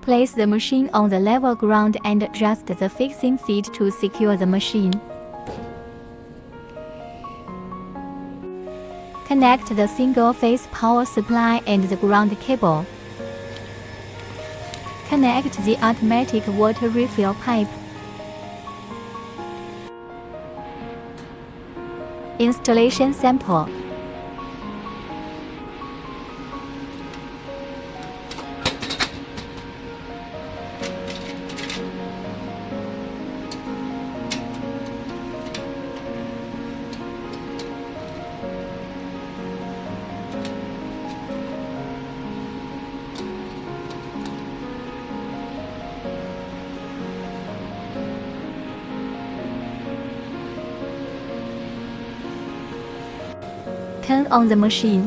Place the machine on the level ground and adjust the fixing feet to secure the machine. Connect the single-phase power supply and the ground cable. Connect the automatic water refill pipe. Installation sample. Turn on the machine.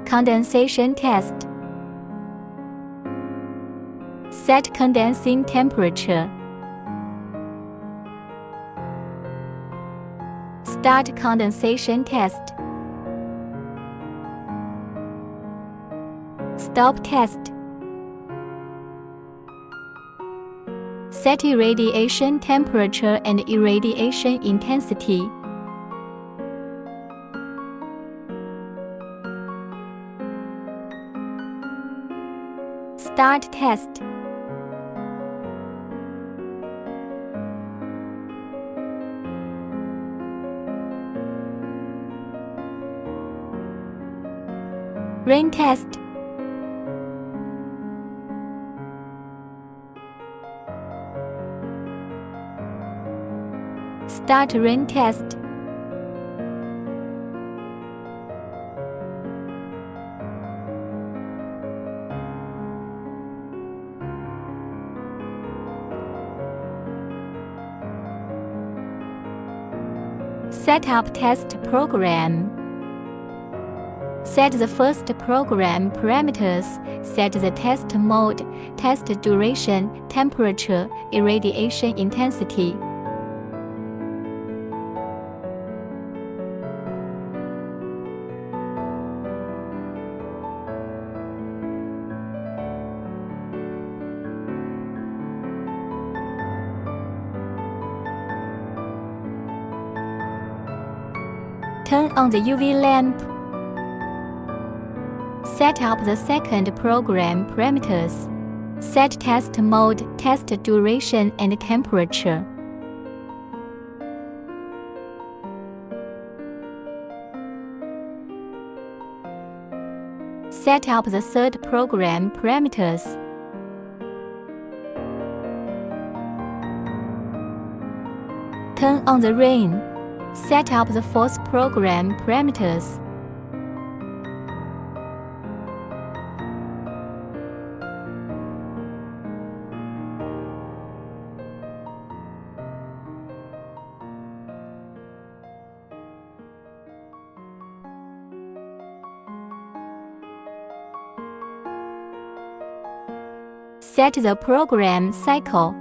Condensation test. Set condensing temperature. Start condensation test. Stop test. Set irradiation temperature and irradiation intensity. Start test. Rain test. Start rain test. Setup test program. Set the first program parameters, set the test mode, test duration, temperature, irradiation intensity. Turn on the UV lamp. Set up the second program parameters. Set test mode, test duration, and temperature. Set up the third program parameters. Turn on the rain. Set up the fourth program parameters. Set the program cycle.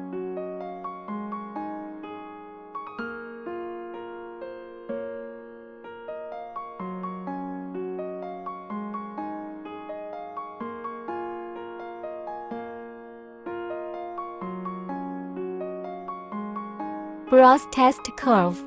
Browse test curve.